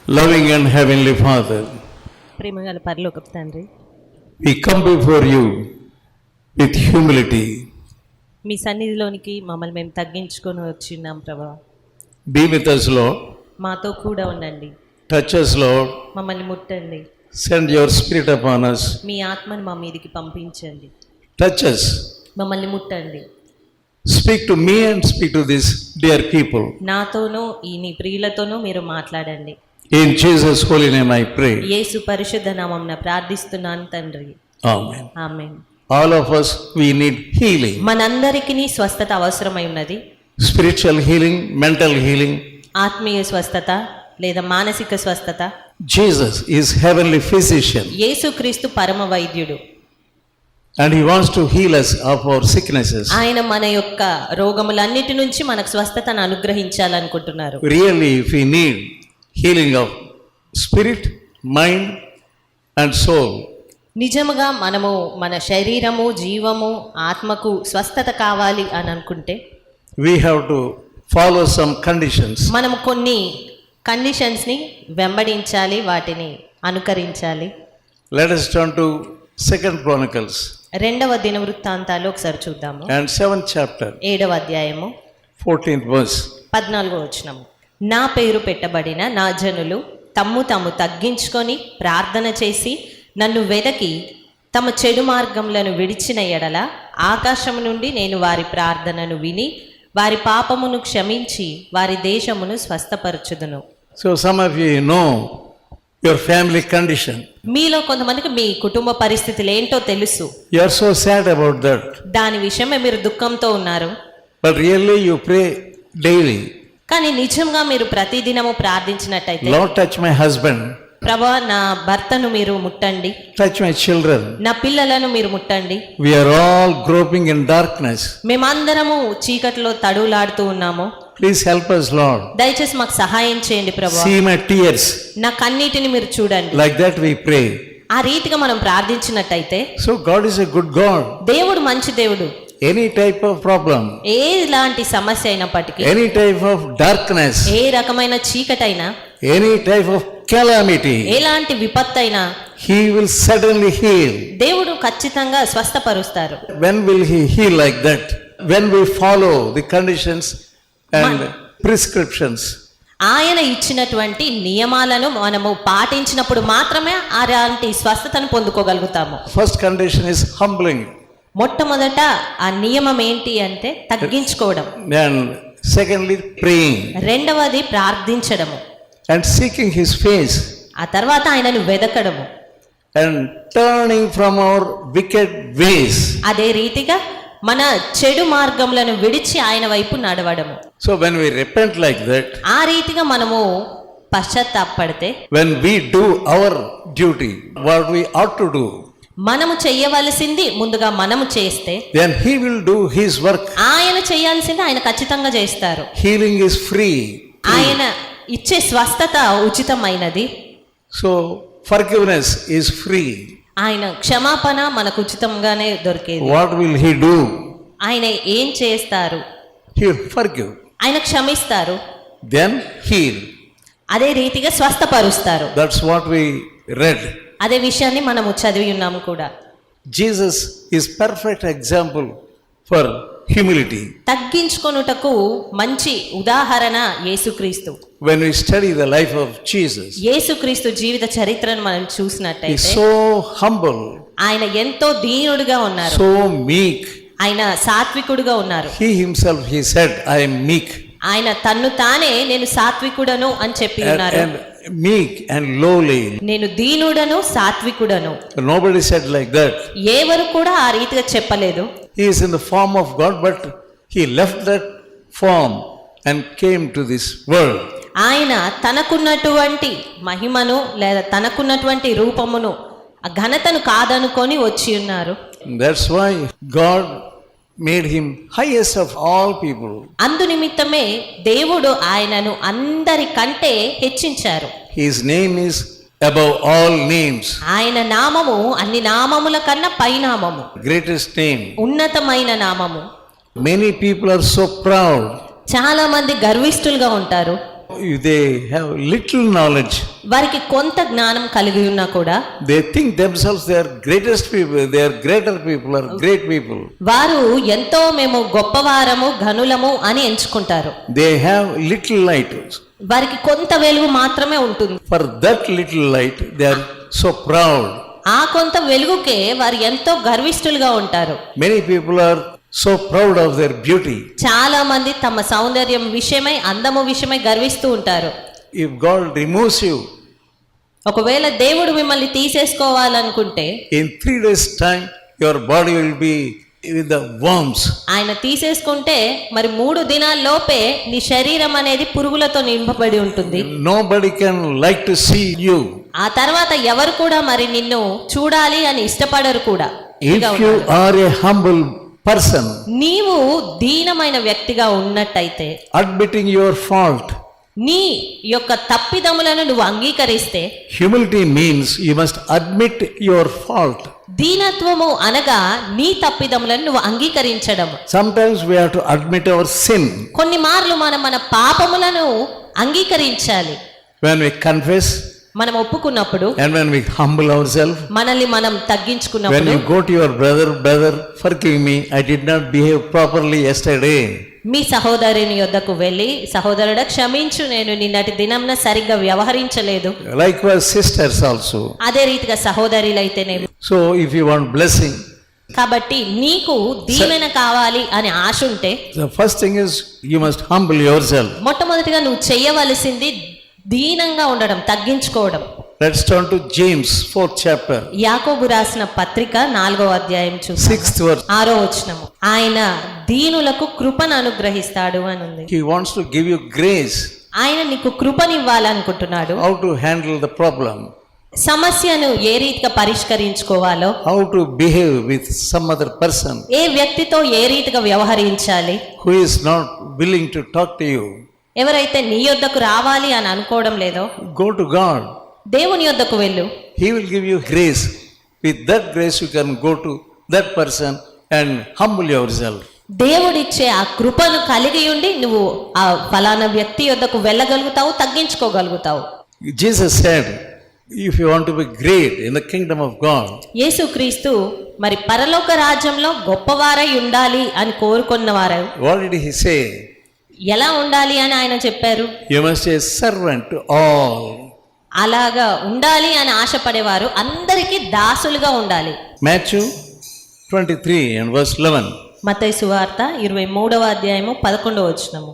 Loving and Heavenly Father, ప్రేమగల పరలోకపు తండ్రి, we come before you with humility. మీ సన్నిధిలోనికి మమ్మల్ని మేము తగ్గించుకొని వచ్చిన్నాం ప్రభా. Be with us, Lord. మాతో కూడా ఉండండి, Touch us, Lord. మమ్మల్ని ముట్టండి, Send your Spirit upon us. మీ ఆత్మను మా మీదికి పంపించండి, Touch us. మమ్మల్ని ముట్టండి. Speak to me and speak to these dear people. నాతోనూ ఈ నీ ప్రియులతోనూ మీరు మాట్లాడండి. In Jesus' holy name I pray. యేసు పరిశుద్ధ నామమున ప్రార్థిస్తున్నాను తండ్రి, Amen. Amen. All of us, we need healing. మనందరికీ స్వస్థత అవసరమై ఉన్నది. Spiritual healing, mental healing. ఆత్మీయ స్వస్థత లేదా మానసిక స్వస్థత. Jesus is heavenly physician. యేసుక్రీస్తు పరమ వైద్యుడు. And he wants to heal us of our sicknesses. ఆయన మన యొక్క రోగములన్నిటి నుంచి మనకు స్వస్థతను అనుగ్రహించాలనుకుంటున్నారు. Really, if we need healing of spirit, mind and soul, నిజముగా మనము మన శరీరము, జీవము, ఆత్మకు స్వస్థత కావాలి అని అనుకుంటే we have to follow some conditions. మనము కొన్ని కండిషన్స్ని వెంబడించాలి, వాటిని అనుకరించాలి. Let us turn to 2 Chronicles 2వ దినవృత్తాంతాలు ఒకసారి చూద్దాము. and 7th chapter, 7వ అధ్యాయము 14th verse. 14వ వచనము. నా పేరు పెట్టబడిన నా జనులు తమ్ము తాము తగ్గించుకొని ప్రార్థన చేసి నన్ను వెదకి తమ చెడు మార్గములను విడిచిన ఎడల ఆకాశము నుండి నేను వారి ప్రార్థనను విని వారి పాపమును క్షమించి వారి దేశమును స్వస్థపరచుదును. So some of you know your family condition. మీలో కొంతమందికి మీ కుటుంబ పరిస్థితులు ఏంటో తెలుసు. You are so sad about that. దాని విషయమే మీరు దుఃఖంతో ఉన్నారు. But really you pray daily. కానీ నిజంగా మీరు ప్రతిదినము ప్రార్థించినట్టయితే, Lord, touch my husband. ప్రభా నా భర్తను మీరు ముట్టండి, Touch my children. నా పిల్లలను మీరు ముట్టండి. We are all groping in darkness. మేమందరము చీకటిలో తడులాడుతూ ఉన్నాము. Please help us, Lord. దయచేసి మాకు సహాయం చేయండి ప్రభా. See my tears. నా కన్నీటిని మీరు చూడండి. Like that we pray. ఆ రీతిగా మనం ప్రార్థించినట్టయితే So God is a good God. దేవుడు మంచి దేవుడు. Any type of problem, ఎలాంటి సమస్య అయినప్పటికీ, any type of darkness, ఏ రకమైన చీకటైనా, any type of calamity, ఎలాంటి విపత్తైనా He will suddenly heal. దేవుడు ఖచ్చితంగా స్వస్థపరుస్తారు. When will He heal like that? When we follow the conditions and prescriptions. ఆయన ఇచ్చినటువంటి నియమాలను మనము పాటించినప్పుడు మాత్రమే అలాంటి స్వస్థతను పొందుకోగలుగుతాము. First condition is humbling. మొట్టమొదట ఆ నియమం ఏంటి అంటే తగ్గించుకోవడం. And secondly, praying. రెండవది ప్రార్థించడము. And seeking His face. ఆ తర్వాత ఆయనను వెదకడము. And turning from our wicked ways. అదే రీతిగా మన చెడు మార్గములను విడిచి ఆయన వైపు నడవడము. So when we repent like that, ఆ రీతిగా మనము పశ్చాత్తాపడితే, when we do our duty, what we ought to do, మనము చెయ్యవలసింది ముందుగా మనము చేస్తే, then He will do His work. ఆయన చేయాల్సింది ఆయన ఖచ్చితంగా చేస్తారు. Healing is free. ఆయన ఇచ్చే స్వస్థత ఉచితమైనది. So forgiveness is free. ఆయన క్షమాపణ మనకు ఉచితంగానే దొరికేది. What will He do? ఆయన ఏం చేస్తారు? He will forgive. ఆయన క్షమిస్తారు, Then heal. అదే రీతిగా స్వస్థపరుస్తారు. That's what we read. అదే విషయాన్ని మనము చదివి ఉన్నాము కూడా. Jesus is perfect example for humility. తగ్గించుకొనుటకు మంచి ఉదాహరణ యేసుక్రీస్తు. When we study the life of Jesus, యేసుక్రీస్తు జీవిత చరిత్రను మనం He is చూసినట్టయితే so humble, ఆయన ఎంతో దీనుడుగా ఉన్నారు. so meek. ఆయన సాత్వికుడుగా ఉన్నారు. He himself, He said, I am meek. ఆయన తన్ను తానే నేను సాత్వికుడను అని చెప్పి ఉన్నారు. And meek and lowly. నేను దీనుడను సాత్వికుడను. Nobody said like that. ఎవరు కూడా ఆ రీతిగా చెప్పలేదు. He is in the form of God, but He left that form and came to this world. ఆయన తనకున్నటువంటి మహిమను లేదా తనకున్నటువంటి రూపమును, ఆ ఘనతను కాదనుకొని వచ్చి ఉన్నారు. That's why God made Him highest of all people. అందు నిమిత్తమే దేవుడు ఆయనను అందరికంటే హెచ్చించారు. His name is above all names. ఆయన నామము అన్ని నామముల కన్నా పైనామము, Greatest name. ఉన్నతమైన నామము. Many people are so proud. చాలా మంది గర్విష్ఠులుగా ఉంటారు. they have little knowledge. వారికి కొంత జ్ఞానం కలిగి ఉన్నా కూడా They think themselves they are greatest people, they are greater people or great people. వారు ఎంతో మేము గొప్పవారము ఘనులము అని ఎంచుకుంటారు. They have little light. వారికి కొంత వెలుగు మాత్రమే ఉంటుంది. For that little light, they are so proud. ఆ కొంత వెలుగుకే వారు ఎంతో గర్విష్ఠులుగా ఉంటారు. Many people are so proud of their beauty. చాలా మంది తమ సౌందర్యం విషయమై అందము విషయమై గర్విస్తూ ఉంటారు. If God removes you, ఒకవేళ దేవుడు మిమ్మల్ని తీసేసుకోవాలనుకుంటే in 3 days time your body will be with the worms. ఆయన తీసేసుకుంటే మరి 3 దినాల్లోపే నీ శరీరం అనేది పురుగులతో నింపబడి ఉంటుంది. Nobody can like to see you. ఆ తర్వాత ఎవరు కూడా మరి నిన్ను చూడాలి అని ఇష్టపడరు కూడా. If you are a humble person, నీవు దీనమైన వ్యక్తిగా ఉన్నట్టయితే, admitting your fault, నీ యొక్క తప్పిదములను నువ్వు అంగీకరిస్తే, humility means you must admit your fault. దీనత్వము అనగా నీ తప్పిదములను నువ్వు అంగీకరించడం. Sometimes we have to admit our sin. కొన్ని మార్లు మనం మన పాపములను అంగీకరించాలి. When we confess మనం ఒప్పుకున్నప్పుడు, and when we humble ourselves, మనల్ని మనం when తగ్గించుకున్నప్పుడు, you go to your brother, forgive me, I did not behave properly yesterday. మీ సహోదరుని యొద్దకు వెళ్ళి, సహోదరుడా క్షమించు, నేను నిన్నటి దినంన సరిగ్గా వ్యవహరించలేదు. Likewise sisters also. అదే రీతిగా సహోదరులైతేనేమి. So if you want blessing, కాబట్టి నీకు దీవెన కావాలి అని ఆశ ఉంటే, the first thing is you must humble yourself. మొట్టమొదటిగా నువ్వు చేయవలసింది దీనంగా ఉండడం, తగ్గించుకోవడం. Let's turn to James 4th chapter. యాకోబు రాసిన పత్రిక 4వ అధ్యాయం చూద్దాం. 6th verse. 6వ వచనము. ఆయన దీనులకు కృపను అనుగ్రహిస్తాడు అని ఉంది. He wants to give you grace. ఆయన నీకు కృపనివ్వాలనుకుంటున్నాడు. How to handle the problem. సమస్యను ఏ రీతిగా పరిష్కరించుకోవాలో, How to behave with some other person ఏ వ్యక్తితో ఏ రీతిగా వ్యవహరించాలి, who is not willing to talk to you. ఎవరైతే నీ యొద్దకు రావాలి అని అనుకోవడం లేదో, Go to God. దేవుని యొద్దకు వెళ్ళు. He will give you grace. With that grace you can go to that person and humble yourself. దేవుడిచ్చే ఆ కృపను కలిగి ఉండి నువ్వు ఆ ఫలానా వ్యక్తి యొద్దకు వెళ్ళగలుగుతావు, తగ్గించుకోగలుగుతావు. Jesus said, if you want to be great in the kingdom of God, యేసుక్రీస్తు మరి పరలోక రాజ్యంలో గొప్పవారై ఉండాలి అని కోరుకున్నవారు. what did he say? ఎలా ఉండాలి అని ఆయన చెప్పారు? You must be a servant to all. అలాగా ఉండాలి అని ఆశపడేవారు అందరికీ దాసులుగా ఉండాలి. Matthew 23 and verse 11. మత్తయి సువార్త 23వ అధ్యాయము 11వ వచనము.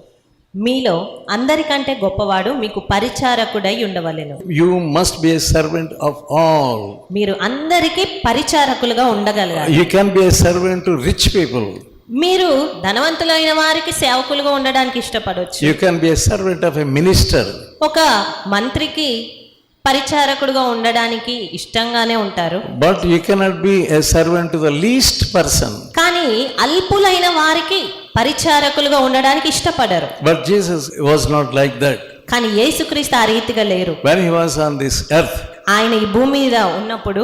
మీలో అందరికంటే గొప్పవాడు మీకు పరిచారకుడై ఉండవలెను. You must be a servant of all. మీరు అందరికీ పరిచారకులుగా ఉండగలగాలి. You can be a servant to rich people. మీరు ధనవంతులైన వారికి సేవకులుగా ఉండడానికి ఇష్టపడవచ్చు. You can be a servant of a minister. ఒక మంత్రికి పరిచారకుడుగా ఉండడానికి ఇష్టంగానే ఉంటారు. But you cannot be a servant to the least person. కానీ అల్పులైన వారికి పరిచారకులుగా ఉండడానికి ఇష్టపడరు. But Jesus was not like that. కానీ యేసుక్రీస్తు ఆ రీతిగా లేరు. When he was on this earth, ఆయన ఈ భూమి మీద ఉన్నప్పుడు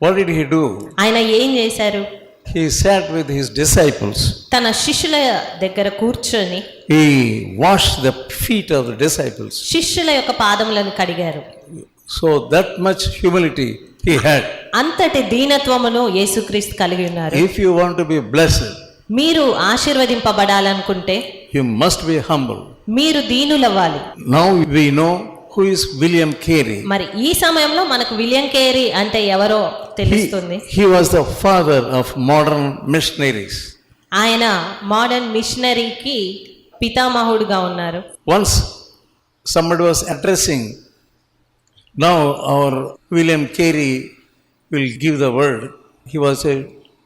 what did he do? ఆయన ఏం చేశారు? He sat with his disciples. తన శిష్యుల దగ్గర కూర్చొని He washed the feet of the disciples. శిష్యుల యొక్క పాదములను కడిగారు. So that much humility he had. అంతటి దీనత్వమును యేసుక్రీస్తు కలిగి ఉన్నారు. If you want to be blessed, మీరు ఆశీర్వదింపబడాలనుకుంటే you must be humble. మీరు దీనులవ్వాలి. Now we know who is William Carey. మరి ఈ సమయంలో మనకు విలియం కేరీ అంటే ఎవరో తెలుస్తుంది. He was the father of modern missionaries. ఆయన మోడర్న్ మిషనరీకి పితామహుడుగా ఉన్నారు. Once somebody was addressing, now our William Carey will give the word. He was a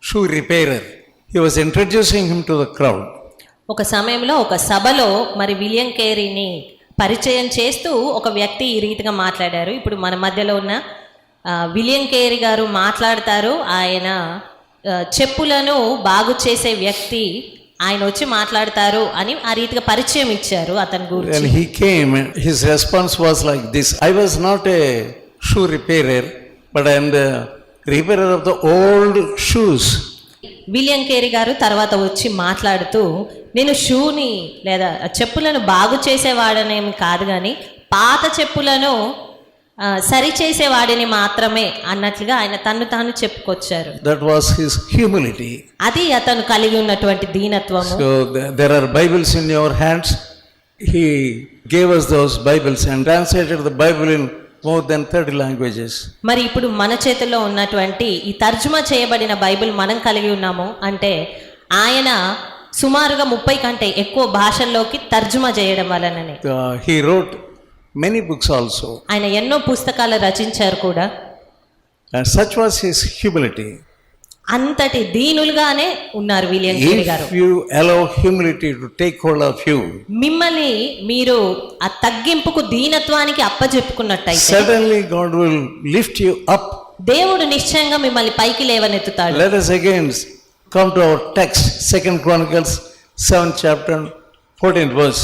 shoe repairer. He was introducing him to the crowd. ఒక సమయంలో ఒక సభలో మరి William కేరీని పరిచయం చేస్తూ ఒక వ్యక్తి ఈ రీతిగా మాట్లాడారు. ఇప్పుడు మన మధ్యలో ఉన్న విలియం కేరీ గారు మాట్లాడతారు. ఆయన చెప్పులను బాగు చేసే వ్యక్తి ఆయన వచ్చి మాట్లాడతారు అని ఆ రీతిగా పరిచయం ఇచ్చారు అతని గురించి. When he came, his response was like this: I was not a shoe repairer, but I am the repairer of the old shoes. William Carey గారు తర్వాత వచ్చి మాట్లాడుతూ, నేను షూని లేదా చెప్పులను బాగు చేసేవాడనేమి కాదు కానీ పాత చెప్పులను సరిచేసేవాడిని మాత్రమే అన్నట్లుగా ఆయన తను తాను చెప్పుకొచ్చారు. That was his humility. అది అతను కలిగి ఉన్నటువంటి దీనత్వము. So there are Bibles in your hands. He gave us those Bibles and translated the Bible in more than 30 languages. మరి ఇప్పుడు మన చేతుల్లో ఉన్నటువంటి ఈ తర్జుమా చేయబడిన బైబిల్ మనం కలిగి ఉన్నాము అంటే ఆయన సుమారుగా 30 కంటే ఎక్కువ భాషల్లోకి తర్జుమా చేయడం వలననే. He wrote many books also. ఆయన ఎన్నో పుస్తకాలు రచించారు కూడా. And such was his humility. అంతటి దీనులుగానే ఉన్నారు విలియం కేరీ గారు. If you allow humility to take hold of you, మిమ్మల్ని మీరు ఆ తగ్గింపుకు దీనత్వానికి అప్పచెప్పుకున్నట్టయితే suddenly God will lift you up. దేవుడు నిశ్చయంగా మిమ్మల్ని పైకి లేవనెత్తుతాడు. Let us again come to our text, 2 Chronicles 7th chapter 14th verse.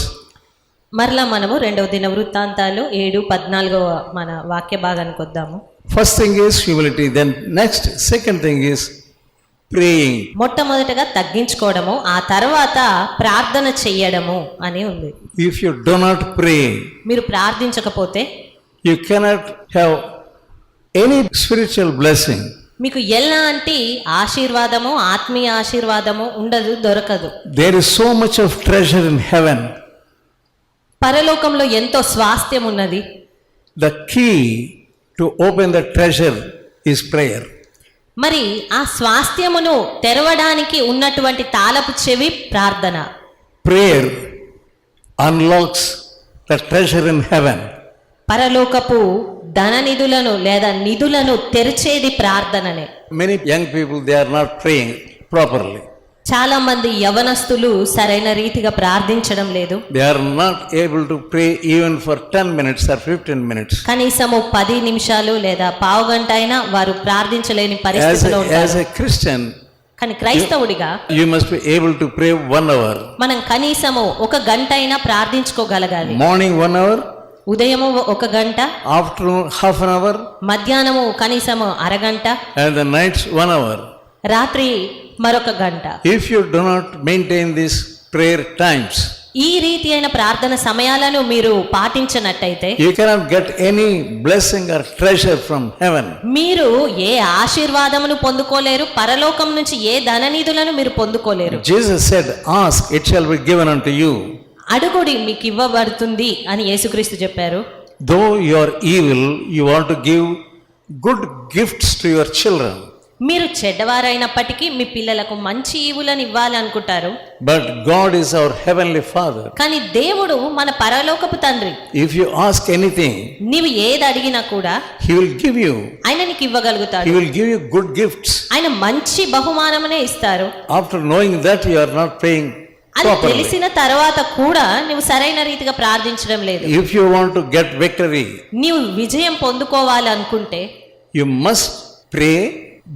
మరలా మనము 2వ దినవృత్తాంతాలు 7:14 మన వాక్య భాగానికి వద్దాము. First thing is humility, then next second thing is praying. మొట్టమొదటగా తగ్గించుకోవడము, ఆ తర్వాత ప్రార్థన చెయ్యడము అని ఉంది. If you do not pray, మీరు ప్రార్థించకపోతే you cannot have any spiritual blessing. మీకు ఎలాంటి ఆశీర్వాదము, ఆత్మీయ ఆశీర్వాదము ఉండదు, దొరకదు. There is so much of treasure in heaven. పరలోకంలో ఎంతో స్వాస్థ్యం ఉన్నది. The key to open the treasure is prayer. మరి ఆ స్వాస్థ్యమును తెరవడానికి ఉన్నటువంటి తాళపు చెవి ప్రార్థన. Prayer unlocks the treasure in heaven. పరలోకపు ధన నిధులను లేదా నిధులను తెరిచేది ప్రార్థననే. Many young people, they are not praying properly. చాలా మంది యవనస్తులు సరైన రీతిగా ప్రార్థించడం లేదు. They are not able to pray even for 10 minutes or 15 minutes. కనీసము 10 నిమిషాలు లేదా పావు గంట అయినా వారు ప్రార్థించలేని పరిస్థితిలో As ఉంటారు. a Christian, కానీ క్రైస్తవుడిగా you must be able to pray 1 hour. మనం కనీసము 1 గంట అయినా ప్రార్థించుకోగలగాలి. Morning 1 hour, ఉదయము 1 గంట, afternoon half an hour, మధ్యాహ్నము కనీసము అరగంట, and the nights 1 hour. రాత్రి మరొక గంట. If you do not maintain these prayer times, ఈ రీతి అయిన ప్రార్థన సమయాలను మీరు పాటించినట్టయితే you cannot get any blessing or treasure from heaven. మీరు ఏ ఆశీర్వాదమును పొందుకోలేరు, పరలోకం నుంచి ఏ ధననిధులను మీరు పొందుకోలేరు. Jesus said, "Ask, it shall be given unto you." అడుగుడి మీకు ఇవ్వబడుతుంది అని యేసుక్రీస్తు చెప్పారు. Though you are evil, you want to give good gifts to your children. మీరు చెడ్డవారైనప్పటికీ మీ పిల్లలకు మంచి ఈవులను ఇవ్వాలి అనుకుంటారు. But God is our heavenly Father. కానీ దేవుడు మన పరలోకపు తండ్రి. If you ask anything, నీవు ఏది అడిగినా కూడా He will give you. ఆయన నీకు ఇవ్వగలుగుతాడు. He will give you good gifts. ఆయన మంచి బహుమానమునే ఇస్తారు. After knowing that, you are not praying అది properly. తెలిసిన తర్వాత కూడా నువ్వు సరైన రీతిగా ప్రార్థించడం లేదు. If you want to get victory, నీవు విజయం పొందుకోవాలి అనుకుంటే you must pray,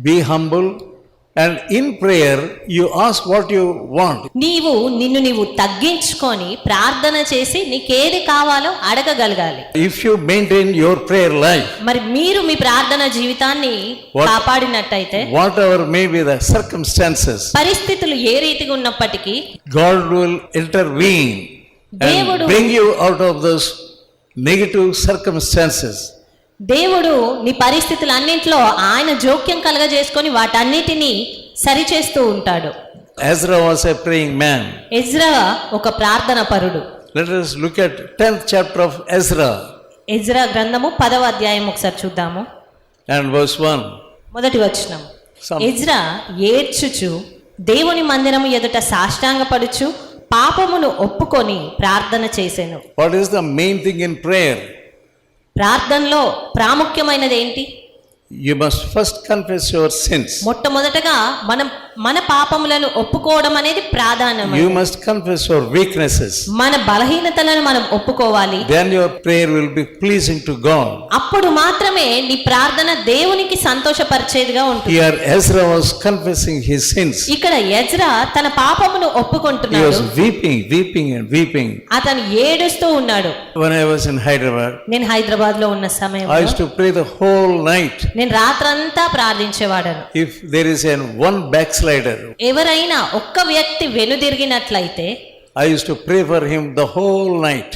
be humble, and in prayer you ask what you want. నిన్ను తగ్గించుకొని ప్రార్థన చేసి నీకేది కావాలో అడగగలగాలి. If you maintain your prayer life, మరి మీరు మీ ప్రార్థన జీవితాన్ని కాపాడినట్టయితే whatever may be the circumstances, పరిస్థితులు ఏ రీతిగా ఉన్నప్పటికీ God will intervene and దేవుడు- bring you out of those negative circumstances. దేవుడు నీ పరిస్థితులన్నింటిలో ఆయన జోక్యం కలగజేసుకొని వాటన్నిటినీ సరిచేస్తూ ఉంటాడు. Ezra was a praying man. Ezra ఒక ప్రార్థన పరుడు. Let us look at 10th chapter of Ezra Ezra గ్రంథము 10వ అధ్యాయం ఒకసారి చూద్దాము. and verse 1. మొదటి వచనం. Some- ఎజ్రా ఏడ్చుచు దేవుని మందిరము ఎదుట సాష్టాంగపడుచు పాపమును ఒప్పుకొని ప్రార్థన చేసెను. What is the main thing in prayer? ప్రార్థనలో ప్రాముఖ్యమైనది ఏంటి? You must first confess your sins. మొట్టమొదటగా మన పాపములను ఒప్పుకోవడం అనేది ప్రాధాన్యం. You must confess your weaknesses. మన బలహీనతలను మనం ఒప్పుకోవాలి. Then your prayer will be pleasing to God. అప్పుడు మాత్రమే నీ ప్రార్థన దేవునికి సంతోషపరిచేదిగా ఉంటుంది. Here Ezra was confessing his sins. ఇక్కడ ఎజ్రా తన పాపమును He ఒప్పుకుంటున్నాడు. was weeping and weeping. అతను ఏడుస్తూ ఉన్నాడు. When I was in Hyderabad, నేను హైదరాబాద్ లో ఉన్న I సమయంలో used to pray the whole night. నేను రాత్రంతా ప్రార్థించేవాడను. If there is one backsliding backslider, ఎవరైనా ఒక్క వ్యక్తి వెనుదిరిగినట్లయితే I used to pray for him the whole night.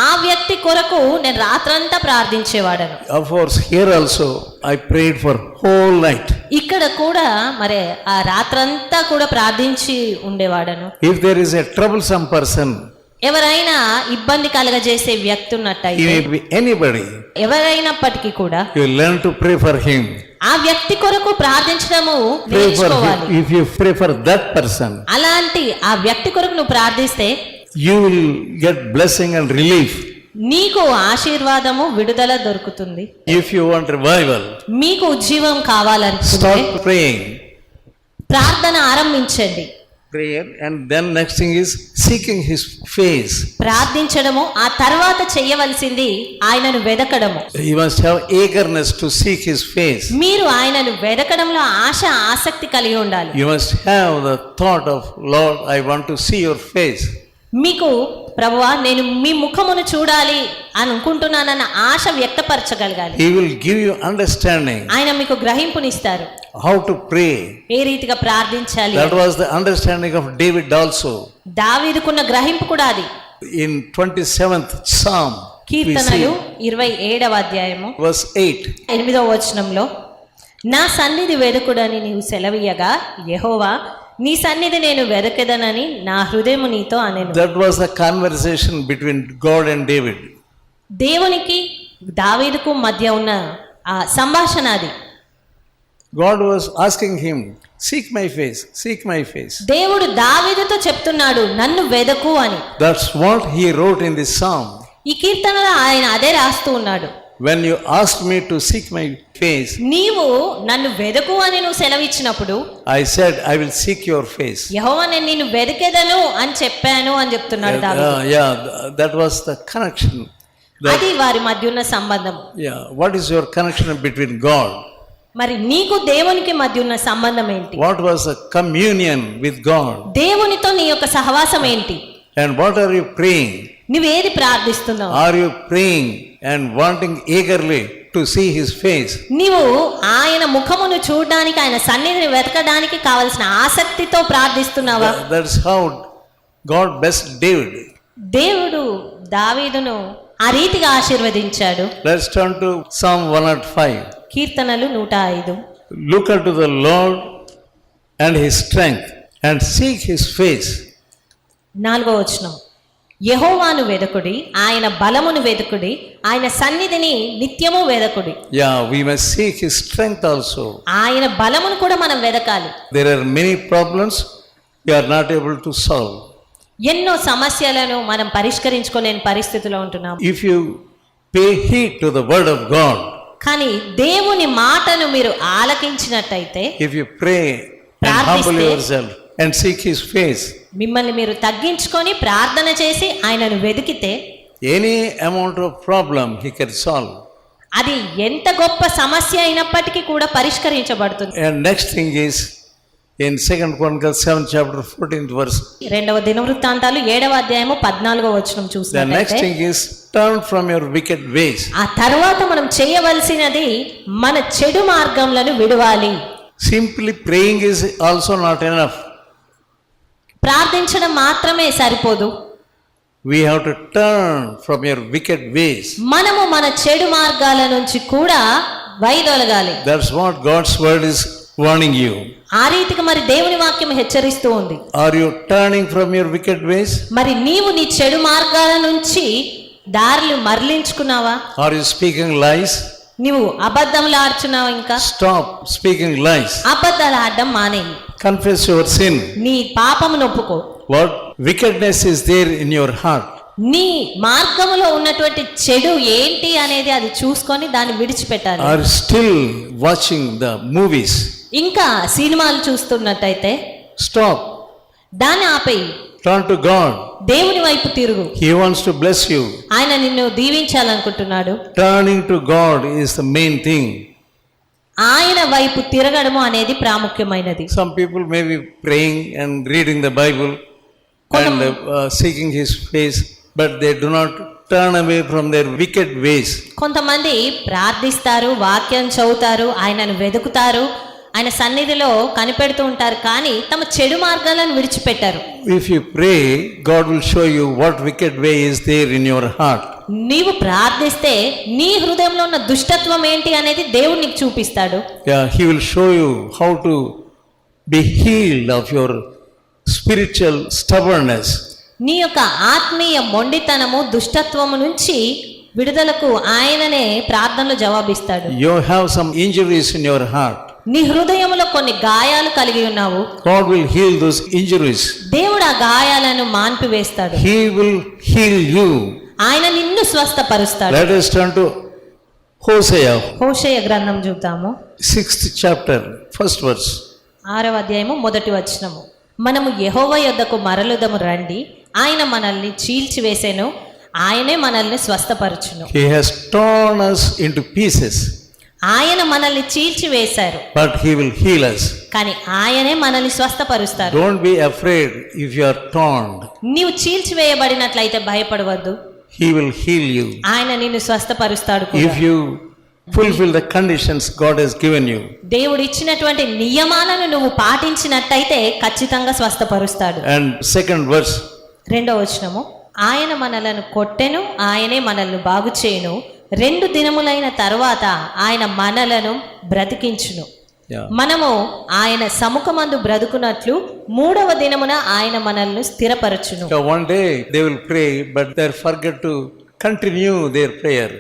ఆ వ్యక్తి కొరకు నేను రాత్రంతా ప్రార్థించేవాడను. Of course, here also I prayed for whole night. ఇక్కడ కూడా మరి ఆ రాత్రంతా కూడా ప్రార్థించి ఉండేవాడను. If there is a troublesome person, ఎవరైనా ఇబ్బంది కలగజేసే వ్యక్తి he ఉన్నట్టయితే may be anybody, ఎవరైనప్పటికీ కూడా you learn to pray for him. ఆ వ్యక్తి కొరకు ప్రార్థించడము Pray for నేర్చుకోవాలి. him. If you pray for that person, అలాంటి ఆ వ్యక్తి కొరకు నువ్వు ప్రార్థిస్తే you will get blessing and relief. నీకు ఆశీర్వాదము విడుదల దొరుకుతుంది. If you want revival, మీకు ఉజ్జీవం కావాలనుకుంటే start praying. ప్రార్థన ఆరంభించండి. Prayer, and then next thing is seeking his face. ప్రార్థించడము, ఆ తర్వాత చేయవలసింది ఆయనను వెదకడము. You must have eagerness to seek his face. మీరు ఆయనను వెదకడంలో ఆసక్తి కలిగి ఉండాలి. You must have the thought of, Lord, I want to see your face. మీకు ప్రభువా నేను మీ ముఖమును చూడాలి అని అనుకుంటున్నానన్న ఆశ వ్యక్తపరచగలగాలి. He will give you understanding ఆయన మీకు గ్రహింపునిస్తారు, how to pray. ఏ రీతిగా ప్రార్థించాలి. That was the understanding of David also. దావీదుకున్న గ్రహింపు కూడా అది. In 27th Psalm, we కీర్తనలు see 27వ అధ్యాయము verse 8. 8వ వచనంలో, నా సన్నిధి వెదకుడని నీవు సెలవీయగా యెహోవా నీ సన్నిధి నేను వెదకెదనని నా హృదయము నీతో అనెను. That was the conversation between God and David. దేవునికి దావీదుకు మధ్య ఉన్న ఆ సంభాషణ అది. God was asking him, seek my face, seek my face. దేవుడు దావీదుతో చెప్తున్నాడు నన్ను వెదకు అని. That's what he wrote in this psalm. ఈ కీర్తనలో ఆయన అదే రాస్తూ ఉన్నాడు. When you asked me to seek my face, నీవు నన్ను వెదకు అని నువ్వు సెలవిచ్చినప్పుడు I said, I will seek your face. యెహోవా నేను నిన్ను వెదకెదను అని చెప్పాను అని చెప్తున్నాడు దావీదు. That was the connection. అది వారి మధ్య ఉన్న సంబంధం. What is your connection between God? మరి నీకు దేవునికి మధ్య ఉన్న సంబంధం ఏంటి? What was the communion with God? దేవునితో నీ యొక్క సహవాసం ఏంటి? And what are you praying? నువ్వేది ప్రార్థిస్తున్నావు? Are you praying and wanting eagerly to see his face? నీవు ఆయన ముఖమును చూడడానికి, ఆయన సన్నిధిని వెతకడానికి కావలసిన ఆసక్తితో ప్రార్థిస్తున్నావా? That's how God blessed David. దేవుడు దావీదును ఆ రీతిగా ఆశీర్వదించాడు. Let's turn to Psalm 105. కీర్తనలు 105. Look unto the Lord and his strength and seek his face. 4వ వచనం, యెహోవాను వెదకుడి, ఆయన బలమును వెదకుడి, ఆయన సన్నిధిని నిత్యము వెదకుడి. We must seek his strength also. ఆయన బలమును కూడా మనం వెదకాలి. There are many problems you are not able to solve. ఎన్నో సమస్యలను మనం పరిష్కరించుకోలేని పరిస్థితిలో ఉంటున్నాం. If you pay heed to the word of God, కానీ దేవుని మాటను మీరు ఆలకించినట్టయితే, if you pray and humble yourself and seek his face, మిమ్మల్ని మీరు తగ్గించుకొని ప్రార్థన చేసి ఆయనను వెదికితే any amount of problem he can solve. అది ఎంత గొప్ప సమస్య అయినప్పటికీ కూడా పరిష్కరించబడుతుంది. And next thing is in 2 Chronicles 7 chapter 14th verse. 2వ దినవృత్తాంతాలు 7వ అధ్యాయము 14వ వచనం The next చూసినట్లయితే, thing is turn from your wicked ways. ఆ తర్వాత మనం చేయవలసినది మన చెడు మార్గములను విడవాలి. Simply praying is also not enough. ప్రార్థించడం మాత్రమే సరిపోదు. We have to turn from your wicked ways. మనము మన చెడు మార్గాల నుంచి కూడా వైదొలగాలి. That's what God's word is warning you. ఆ రీతిగా మరి దేవుని వాక్యం హెచ్చరిస్తూ ఉంది. Are you turning from your wicked ways? మరి నీవు నీ చెడు మార్గాల నుంచి దారులు మరలించుకున్నావా? Are you speaking lies? నీవు అబద్ధములు ఆడుచున్నావా? ఇంకా Stop speaking lies. అబద్ధాలు ఆడడం మానేయి. Confess your sin. నీ పాపమును ఒప్పుకో. What wickedness is there in your heart? నీ మార్గములో ఉన్నటువంటి చెడు ఏంటి అనేది అది చూసుకొని దాన్ని విడిచిపెట్టాలి. Are you still watching the movies? ఇంకా సినిమాలు చూస్తున్నట్టయితే Stop. దాన్ని ఆపేయి. Turn to God. దేవుని వైపు తిరుగు. He wants to bless you. ఆయన నిన్ను దీవించాలనుకుంటున్నాడు. Turning to God is the main thing. ఆయన వైపు తిరగడము అనేది ప్రాముఖ్యమైనది. Some people may be praying and reading the Bible and seeking his face, but they do not turn away from their wicked ways. కొంతమంది ప్రార్థిస్తారు, వాక్యం చదువుతారు, ఆయనను వెతుకుతారు, ఆయన సన్నిధిలో కనిపెడుతూ ఉంటారు, కానీ తమ చెడు మార్గాలను విడిచిపెట్టారు. If you pray, God will show you what wicked way is there in your heart. నీవు ప్రార్థిస్తే నీ హృదయంలో ఉన్న దుష్టత్వం ఏంటి అనేది దేవుడు నీకు చూపిస్తాడు. Yeah, He will show you how to be healed of your spiritual stubbornness. నీ యొక్క ఆత్మీయ మొండితనము దుష్టత్వము నుంచి విడుదలకు ఆయననే ప్రార్థనలో జవాబిస్తాడు. You have some injuries in your heart. నీ హృదయంలో కొన్ని గాయాలు కలిగి ఉన్నావు. God will heal those injuries. దేవుడు ఆ గాయాలను మాన్పివేస్తాడు. He will heal you. ఆయన నిన్ను స్వస్థపరుస్తాడు. Let us turn to Hosea, హోషేయ గ్రంథం చూద్దాము. 6th chapter, 1st verse. 6వ అధ్యాయము 1వ వచనము. మనము యెహోవా యొద్దకు మరలుదము రండి, ఆయన మనల్ని చీల్చివేసెను, ఆయనే మనల్ని స్వస్థపరచును. He has torn us into pieces, ఆయన మనల్ని చీల్చివేశారు, but He will heal us. కానీ ఆయనే మనల్ని స్వస్థపరుస్తారు. Don't be afraid if you are torn. నీవు చీల్చివేయబడినట్లయితే భయపడవద్దు. He will heal you. ఆయన నిన్ను స్వస్థపరుస్తాడు కూడా. If you fulfill the conditions God has given you. దేవుడు ఇచ్చినటువంటి నియమాలను నువ్వు పాటించినట్టయితే ఖచ్చితంగా స్వస్థపరుస్తాడు. And second verse, 2వ వచనము. ఆయన మనలను కొట్టెను, ఆయనే మనల్ని బాగు చేయును, 2 దినములైన తర్వాత ఆయన మనలను బ్రతికించును. yeah. మనము ఆయన సముఖమందు బ్రతుకున్నట్లు 3వ దినమున ఆయన మనల్ని స్థిరపరచును. So one day they will pray, but they forget to continue their prayer.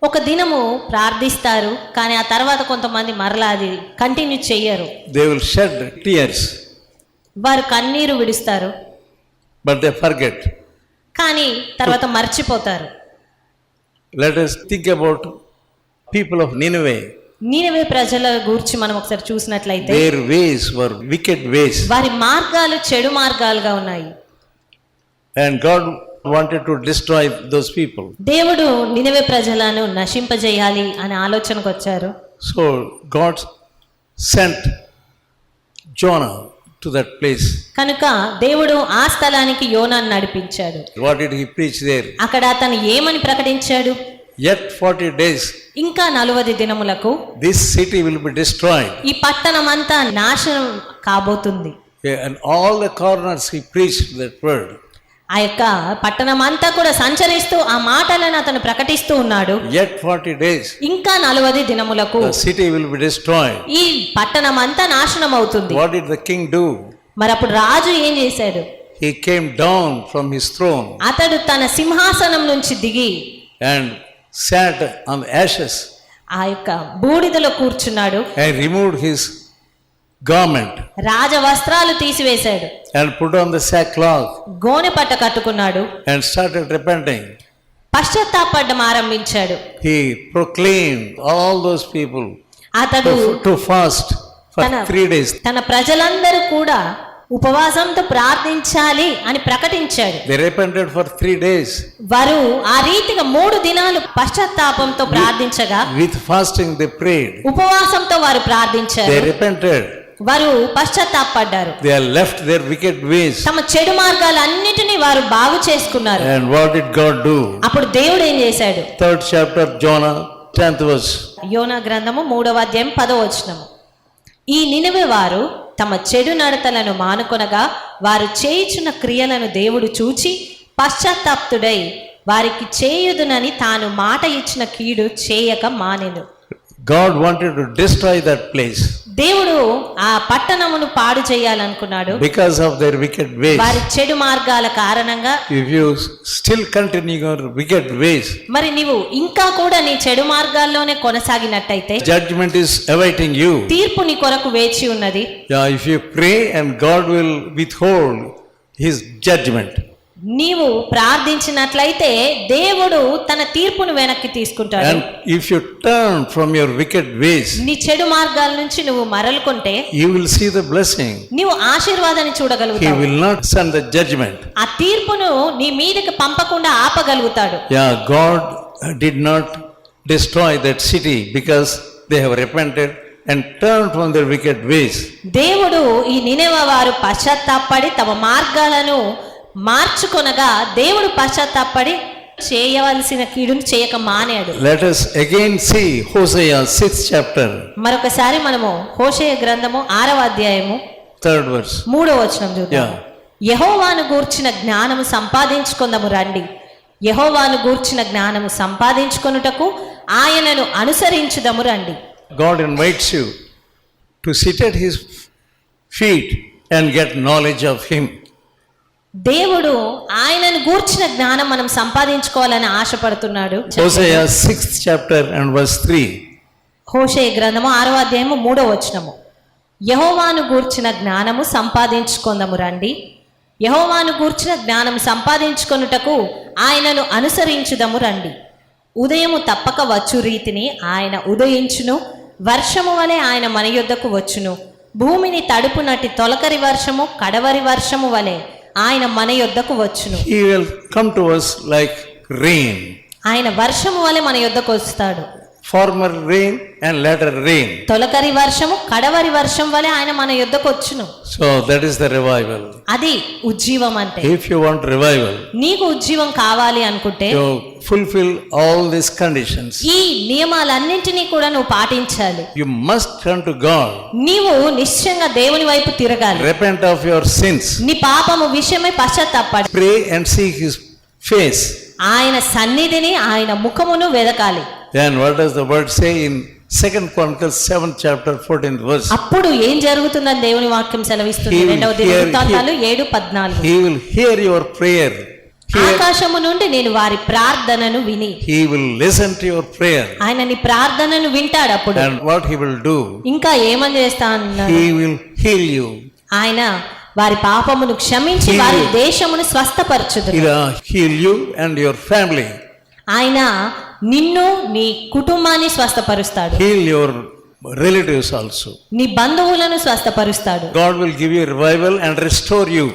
ఒక దినము ప్రార్థిస్తారు, కానీ ఆ తర్వాత కొంతమంది మరలా అది కంటిన్యూ చెయ్యరు. They will shed tears, వారు కన్నీరు విడుస్తారు, but they forget. కానీ తర్వాత మర్చిపోతారు. Let us think about people of Nineveh. నీనెవే ప్రజల గూర్చి మనం ఒకసారి చూసినట్లయితే Their ways were wicked ways. వారి మార్గాలు చెడు మార్గాలుగా ఉన్నాయి. And God wanted to destroy those people. దేవుడు నినెవే ప్రజలను నశింపజేయాలి అనే ఆలోచనకు వచ్చారు. So God sent Jonah to that place. కనుక దేవుడు ఆ స్థలానికి యోనాను నడిపించాడు. What did he preach there? అక్కడ అతను ఏమని ప్రకటించాడు? Yet 40 days ఇంకా 40 దినములకు this city will be destroyed. ఈ పట్టణం అంతా నాశనం కాబోతుంది. Yeah, and all the corners he preached that word. ఆ యొక్క పట్టణం అంతా కూడా సంచరిస్తూ ఆ మాటలను అతను ప్రకటిస్తూ ఉన్నాడు. Yet 40 days ఇంకా 40 దినములకు the city will be destroyed. ఈ పట్టణం అంతా నాశనం అవుతుంది. What did the king do? మరి అప్పుడు రాజు ఏం చేశాడు? He came down from his throne అతడు తన సింహాసనం నుంచి దిగి and sat on the ashes ఆ యొక్క బూడిదలో కూర్చున్నాడు. and removed his garment రాజ వస్త్రాలు తీసివేశాడు, and put on the sackcloth గోనె పట్ట కట్టుకున్నాడు, and started repenting. పశ్చాత్తాపడడం ఆరంభించాడు. He proclaimed all those people అతడు to fast for 3 days. తన ప్రజలందరూ కూడా ఉపవాసంతో ప్రార్థించాలి అని ప్రకటించాడు. They repented for 3 days. వారు ఆ రీతిగా 3 దినాలు పశ్చాత్తాపంతో ప్రార్థించగా, With fasting they prayed. ఉపవాసంతో వారు ప్రార్థించారు, They repented. వారు పశ్చాత్తాపడ్డారు, They have left their wicked ways. తమ చెడు మార్గాలన్నిటినీ వారు బాగు చేసుకున్నారు. And what did God do? అప్పుడు దేవుడు ఏం చేశాడు? 3rd chapter Jonah, 10th verse. యోనా గ్రంథము 3వ అధ్యాయం 10వ వచనము. ఈ నినెవె వారు తమ చెడు నడతలను మానుకొనగా వారు చేయుచున్న క్రియలను దేవుడు చూచి పశ్చాత్తాప్తుడై వారికి చేయుదునని తాను మాట ఇచ్చిన కీడు చేయక మానెను. God wanted to destroy that place దేవుడు ఆ పట్టణమును పాడు చేయాలనుకున్నాడు because of their wicked ways. వారి చెడు మార్గాల కారణంగా. If you still continue your wicked ways, మరి నీవు ఇంకా కూడా నీ చెడు మార్గాల్లోనే కొనసాగినట్టయితే judgment is awaiting you. తీర్పు నీ కొరకు వేచి ఉన్నది. Yeah, if you pray and God will withhold his judgment. నీవు ప్రార్థించినట్లయితే దేవుడు తన తీర్పును వెనక్కి తీసుకుంటాడు. And if you turn from your wicked ways, నీ చెడు మార్గాల నుంచి నువ్వు మరలుకుంటే you will see the blessing. నీవు ఆశీర్వాదాన్ని He చూడగలుగుతావు. will not send the judgment. ఆ తీర్పును నీ మీదకి పంపకుండా ఆపగలుగుతాడు. Yeah, God did not destroy that city because they have repented and turned from their wicked ways. దేవుడు ఈ నినెవె వారు పశ్చాత్తాపడి తమ మార్గాలను మార్చుకొనగా దేవుడు పశ్చాత్తాపడి చేయవలసిన కీడును చేయక మానాడు. Let us again see Hosea 6th chapter, మరొకసారి మనము హోషేయ గ్రంథము 6వ అధ్యాయము 3rd verse. 3వ వచనం చూద్దాం. Yeah. యెహోవాను గూర్చిన జ్ఞానము సంపాదించుకొందము రండి. యెహోవాను గూర్చిన జ్ఞానము సంపాదించుకొనుటకు ఆయనను అనుసరించుదము రండి. God invites you to sit at his feet and get knowledge of him. దేవుడు ఆయనను గూర్చిన జ్ఞానం మనం సంపాదించుకోవాలని ఆశపడుతున్నాడు. Hosea 6th chapter and verse 3. హోషేయ గ్రంథము 6వ అధ్యాయము 3వ వచనము. యెహోవాను గూర్చిన జ్ఞానము సంపాదించుకొందము రండి. యెహోవాను గూర్చిన జ్ఞానము సంపాదించుకొనుటకు ఆయనను అనుసరించుదము రండి. ఉదయము తప్పక వచ్చు రీతిని ఆయన ఉదయించును, వర్షము వలె ఆయన మన యొద్దకు వచ్చును. భూమిని తడుపునట్టి తొలకరి వర్షము కడవరి వర్షము వలె ఆయన మన యొద్దకు వచ్చును. He will come to us like rain. ఆయన వర్షము వలె మన యొద్దకు వస్తాడు. Former rain and latter rain. తొలకరి వర్షము కడవరి వర్షం వలె ఆయన మన యొద్దకు వచ్చును. So that is the revival. అది ఉజ్జీవం అంటే. If you want revival, నీకు ఉజ్జీవం కావాలి అనుకుంటే you fulfill all these conditions. ఈ నియమాలన్నింటినీ కూడా నువ్వు పాటించాలి. You must turn to God. నీవు నిశ్చయంగా దేవుని వైపు తిరగాలి. Repent of your sins. నీ పాపము విషయమై పశ్చాత్తాపడు. Pray and seek his face. ఆయన సన్నిధిని ఆయన ముఖమును వెదకాలి. Then what does the word say in 2 Chronicles 7th chapter 14th verse? అప్పుడు ఏం జరుగుతుందని దేవుని వాక్యం సెలవిస్తుంది. He will 2వ దినవృత్తాంతాలు 7:14. He will hear your prayer. ఆకాశము నుండి నేను వారి ప్రార్థనను విని. He will listen to your prayer. ఆయన నీ ప్రార్థనను వింటాడు. అప్పుడు And what he will do? ఇంకా ఏమని చేస్తా అన్నాడు? He will heal you. ఆయన వారి పాపమును క్షమించి వారి దేశమును స్వస్థపరచుదురు. He will heal you and your family. ఆయన నిన్ను నీ కుటుంబాన్ని స్వస్థపరుస్తాడు. Heal your relatives also. నీ బంధువులను స్వస్థపరుస్తాడు. God will give you revival and restore you.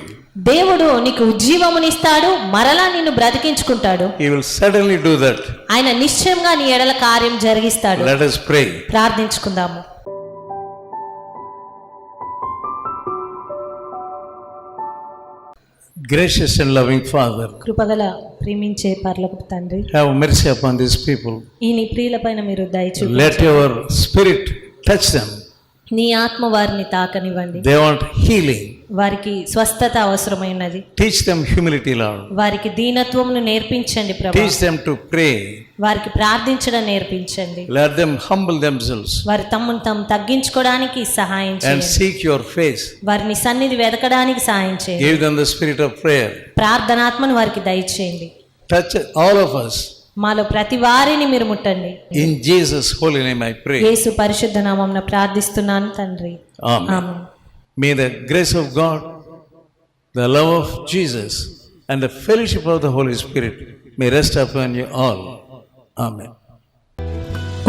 దేవుడు నీకు ఉజ్జీవమునిస్తాడు, మరలా నిన్ను బ్రతికించుకుంటాడు. He will certainly do that. ఆయన నిశ్చయంగా నీ ఎడల కార్యం జరిగిస్తాడు. Let us pray. ప్రార్థించుకుందాము. Gracious and loving Father, కృపగల ప్రేమించే పరలోకపు తండ్రి, have mercy upon these people. ఈ నీ ప్రియులపైన మీరు దయ చూపించండి. Let your spirit touch them. నీ ఆత్మ వారిని తాకనివ్వండి. They want healing. వారికి స్వస్థత అవసరమైనది. Teach them humility, Lord. వారికి దీనత్వమును నేర్పించండి ప్రభు. Teach them to pray. వారికి ప్రార్థించడం నేర్పించండి. Let them humble themselves వారి తమ్మును తాము తగ్గించుకోవడానికి సహాయం and చేయండి. seek your face. వారిని సన్నిధి వెదకడానికి సహాయం చేయండి. Give them the spirit of prayer. ప్రార్థనాత్మను వారికి దయచేయండి. Touch all of us. మాలో ప్రతి వారిని మీరు ముట్టండి. In Jesus' holy name I pray. యేసు పరిశుద్ధ నామమున ప్రార్థిస్తున్నాను తండ్రి. Amen. Amen. May the grace of God, the love of Jesus, and the fellowship of the Holy Spirit may rest upon you all. Amen.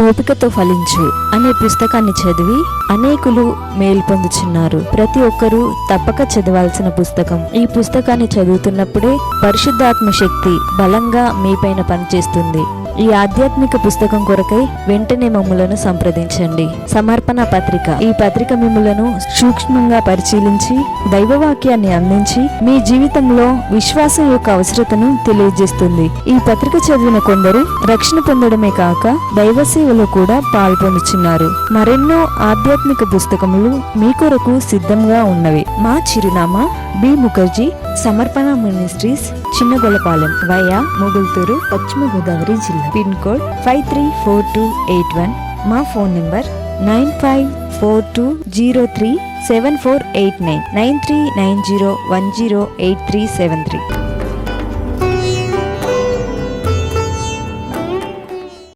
ఓపికతో ఫలించు అనే పుస్తకాన్ని చదివి అనేకులు మేలు పొందుచున్నారు. ప్రతి ఒక్కరూ తప్పక చదవాల్సిన పుస్తకం. ఈ పుస్తకాన్ని చదువుతున్నప్పుడే పరిశుద్ధాత్మ శక్తి బలంగా మీపైన పనిచేస్తుంది. ఈ ఆధ్యాత్మిక పుస్తకం కొరకై వెంటనే మమ్ములను సంప్రదించండి. సమర్పణ పత్రిక. ఈ పత్రిక మిమ్ములను సూక్ష్మంగా పరిశీలించి దైవవాక్యాన్ని అందించి మీ జీవితంలో విశ్వాసం యొక్క అవసరతను తెలియజేస్తుంది. ఈ పత్రిక చదివిన కొందరు రక్షణ పొందడమే కాక దైవ సేవలో కూడా పాల్పొందుచున్నారు. మరెన్నో ఆధ్యాత్మిక పుస్తకములు మీ కొరకు సిద్ధంగా ఉన్నవి. మా చిరునామా బి ముఖర్జీ సమర్పణ మినిస్ట్రీస్, చిన్నగొలపాలెం వయా మొగుల్తూరు, పశ్చిమ గోదావరి జిల్లా. Pin code 534281. మా ఫోన్ నంబర్ 9542037489 9390108373.